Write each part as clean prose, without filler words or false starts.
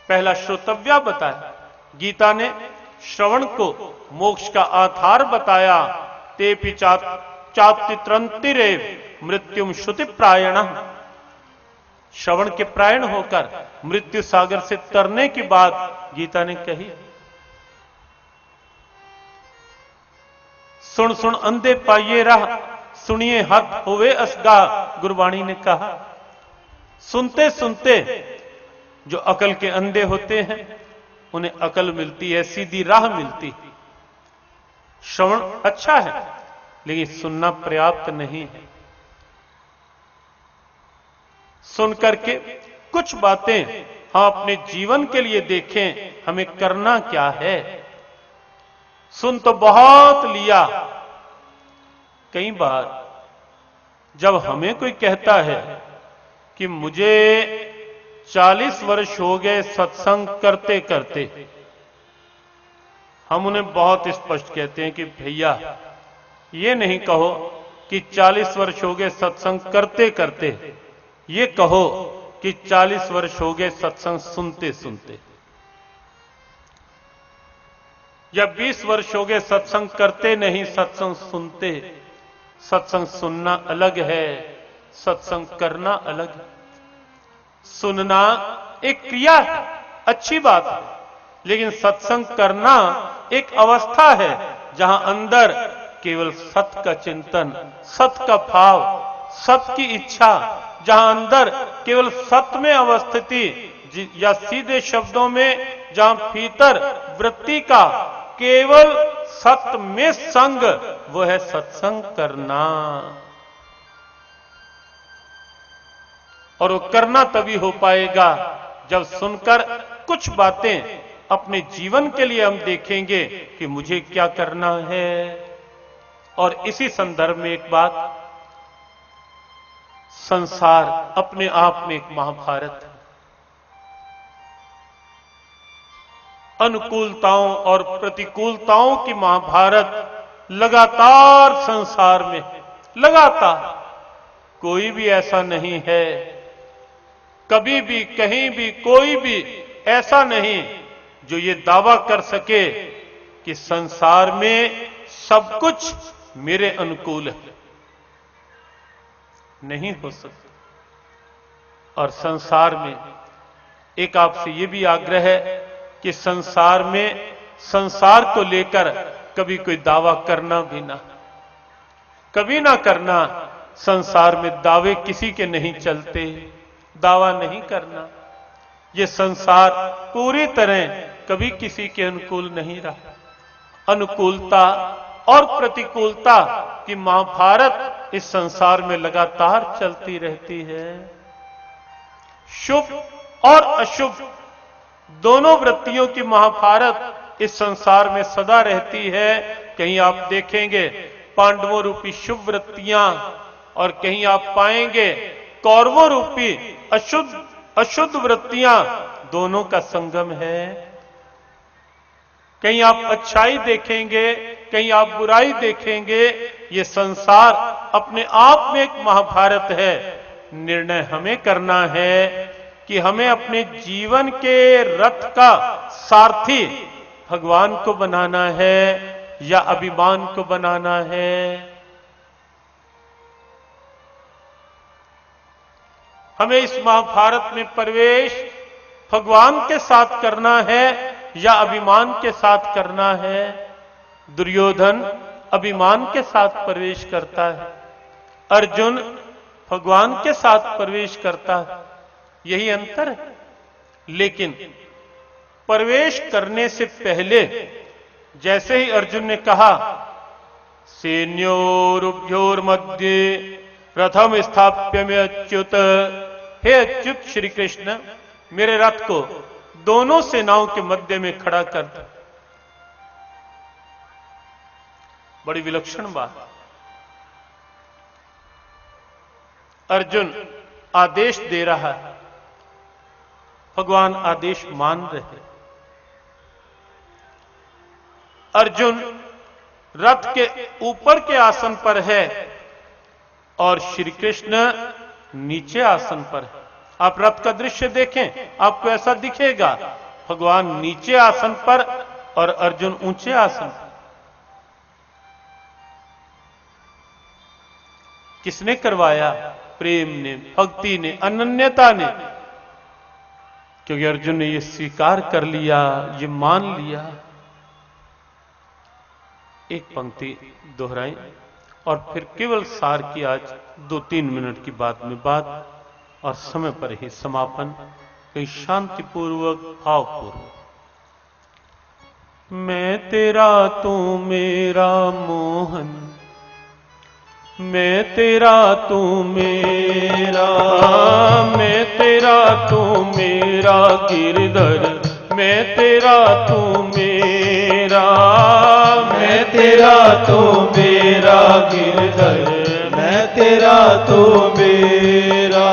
पहला श्रोतव्या बताया। गीता ने श्रवण को मोक्ष का आधार बताया। ते चात्तित्रंतिरे मृत्युम श्रुति प्रायण। श्रवण के प्रायण होकर मृत्यु सागर से तरने की बात गीता ने कही। सुन सुन अंधे पाइये राह, सुनिए हत होवे असगा, गुरबाणी ने कहा। सुनते सुनते जो अकल के अंधे होते हैं उन्हें अकल मिलती है, सीधी राह मिलती है। श्रवण अच्छा है लेकिन सुनना पर्याप्त नहीं है। सुन करके कुछ बातें हम अपने जीवन के लिए देखें, हमें करना क्या है। सुन तो बहुत लिया। कई बार जब हमें कोई कहता है कि मुझे 40 वर्ष हो गए सत्संग करते करते, हम उन्हें बहुत स्पष्ट कहते हैं कि भैया ये नहीं कहो कि 40 वर्ष हो गए सत्संग करते करते, ये कहो कि 40 वर्ष हो गए सत्संग सुनते सुनते, या 20 वर्ष हो गए सत्संग करते नहीं सत्संग सुनते। सत्संग सुनना अलग है, सत्संग करना अलग है। सुनना एक क्रिया है, अच्छी बात है, लेकिन सत्संग करना एक अवस्था है जहां अंदर केवल सत्य का चिंतन, सत्य का भाव, सत्य की इच्छा, जहां अंदर केवल सत्य में अवस्थिति, या सीधे शब्दों में जहां भीतर वृत्ति का केवल सत्य में संग, वो है सत्संग करना। और वो करना तभी हो पाएगा जब सुनकर कुछ बातें अपने जीवन के लिए हम देखेंगे कि मुझे क्या करना है। और इसी संदर्भ में एक बात, संसार अपने आप में एक महाभारत है। अनुकूलताओं और प्रतिकूलताओं की महाभारत लगातार संसार में, लगातार कोई भी ऐसा नहीं है, कभी भी कहीं भी कोई भी ऐसा नहीं जो ये दावा कर सके कि संसार में सब कुछ मेरे अनुकूल है। नहीं हो सकता। और संसार में एक आपसे ये भी आग्रह है कि संसार में, संसार को लेकर कभी कोई दावा करना भी ना, कभी ना करना। संसार में दावे किसी के नहीं चलते, दावा नहीं करना। ये संसार पूरी तरह कभी किसी के अनुकूल नहीं रहा। अनुकूलता और प्रतिकूलता की महाभारत इस संसार में लगातार चलती रहती है। शुभ और अशुभ दोनों वृत्तियों की महाभारत इस संसार में सदा रहती है। कहीं आप देखेंगे पांडवों रूपी शुभ वृत्तियां, और कहीं आप पाएंगे कौरवों रूपी अशुद्ध वृत्तियां, दोनों का संगम है। कहीं आप अच्छाई देखेंगे, कहीं आप बुराई देखेंगे। ये संसार अपने आप में एक महाभारत है। निर्णय हमें करना है कि हमें अपने जीवन के रथ का सारथी भगवान को बनाना है या अभिमान को बनाना है। हमें इस महाभारत में प्रवेश भगवान के साथ करना है या अभिमान के साथ करना है। दुर्योधन अभिमान के साथ प्रवेश करता है, अर्जुन भगवान के साथ प्रवेश करता है। यही अंतर है। लेकिन प्रवेश करने से पहले जैसे ही अर्जुन ने कहा सैन्योरुभ्योर मध्य रथम स्थाप्य में अच्युत, हे अच्युत श्री कृष्ण मेरे रथ को दोनों सेनाओं के मध्य में खड़ा कर दो। बड़ी विलक्षण बात। अर्जुन आदेश दे रहा है, भगवान आदेश मान रहे। अर्जुन रथ के ऊपर के आसन पर है और श्री कृष्ण नीचे आसन पर है। आप रथ का दृश्य देखें, आपको ऐसा दिखेगा, भगवान नीचे आसन पर और अर्जुन ऊंचे आसन पर। किसने करवाया? प्रेम ने, भक्ति ने, अनन्यता ने, क्योंकि अर्जुन ने यह स्वीकार कर लिया, ये मान लिया। एक पंक्ति दोहराएं और फिर केवल सार की आज 2-3 मिनट की बात में बात और समय पर ही समापन, कहीं शांतिपूर्वक भावपूर्वक। मैं तेरा तू मेरा मोहन, मैं तेरा तू मेरा, मैं तेरा तू मेरा गिरधर, मैं तेरा तू मेरा, मैं तेरा तू मेरा गिरधर, मैं तेरा तू मेरा,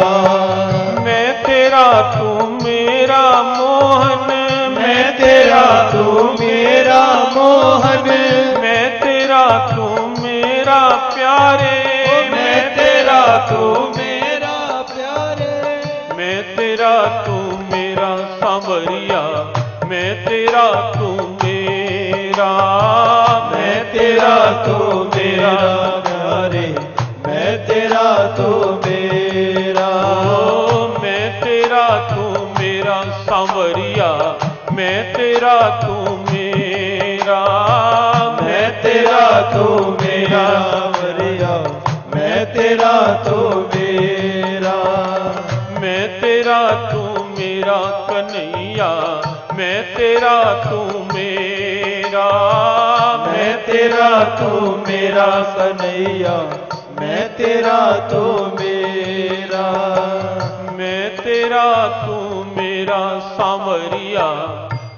मैं तेरा तू मेरा मोहन, मैं तेरा तू मेरा मोहन, मैं तेरा तू मेरा प्यारे, मैं तेरा तू मेरा प्यारे, मैं तेरा तू मेरा सांवरिया, मैं तेरा तू मेरा, मैं तेरा तू मेरा प्यारे, मैं तेरा तू मेरा, मैं तेरा तू मेरा सांवरिया, मैं तेरा तू मेरा, मैं तेरा तू मेरा सांवरिया, मैं तेरा तू मेरा, मैं तेरा तू मेरा कन्हैया, मैं तेरा तू मेरा, मैं तेरा तू मेरा कन्हैया, मैं तेरा तू मेरा, मैं तेरा तू मेरा सांवरिया,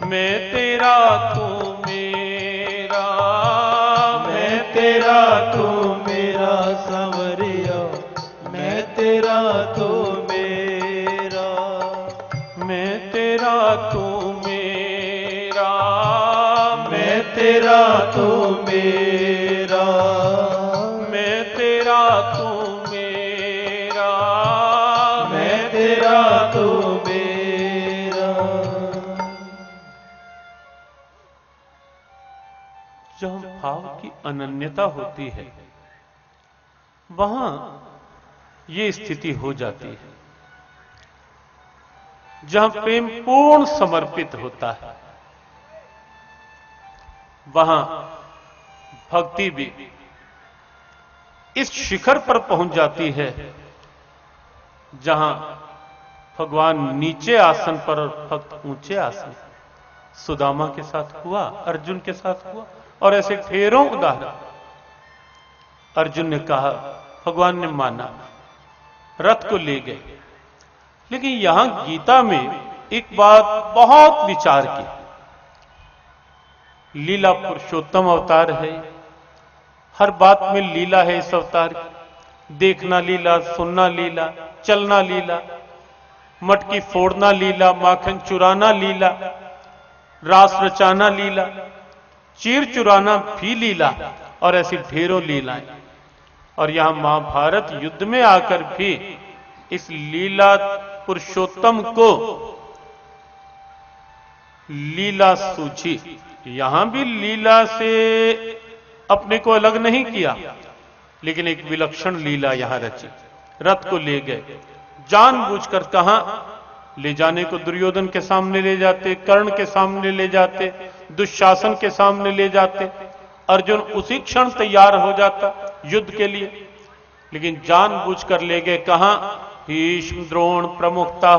मैं तेरा तू मेरा, मैं तेरा तू मेरा सांवरिया, मैं तेरा तू मेरा, मैं तेरा तू मेरा, मैं तेरा तू मेरा, मैं तेरा तू मेरा, मैं तेरा तू मेरा। जहां भाव की अनन्यता होती है वहां ये स्थिति हो जाती है। जहां प्रेम पूर्ण समर्पित होता है वहां भक्ति भी इस शिखर पर पहुंच जाती है जहां भगवान नीचे आसन पर और भक्त ऊंचे आसन। सुदामा के साथ हुआ, अर्जुन के साथ हुआ, और ऐसे ढेरों उदाहरण। अर्जुन ने कहा, भगवान ने माना, रथ को ले गए। लेकिन यहां गीता में एक बात बहुत विचार की। लीला पुरुषोत्तम अवतार है, हर बात में लीला है इस अवतार की। देखना लीला, सुनना लीला, चलना लीला, मटकी फोड़ना लीला, माखन चुराना लीला, रास रचाना लीला, चीर चुराना भी लीला, और ऐसी ढेरों लीलाएं। और यहां महाभारत युद्ध में आकर भी इस लीला पुरुषोत्तम को लीला सूझी। यहां भी लीला से अपने को अलग नहीं किया, लेकिन एक विलक्षण लीला यहां रची। रथ को ले गए, जानबूझकर कहां ले जाने को? दुर्योधन के सामने ले जाते, कर्ण के सामने ले जाते, दुशासन के सामने ले जाते। अर्जुन उसी क्षण तैयार हो जाता युद्ध के लिए, लेकिन जानबूझकर ले गए कहां? भीष्म, द्रोण प्रमुखता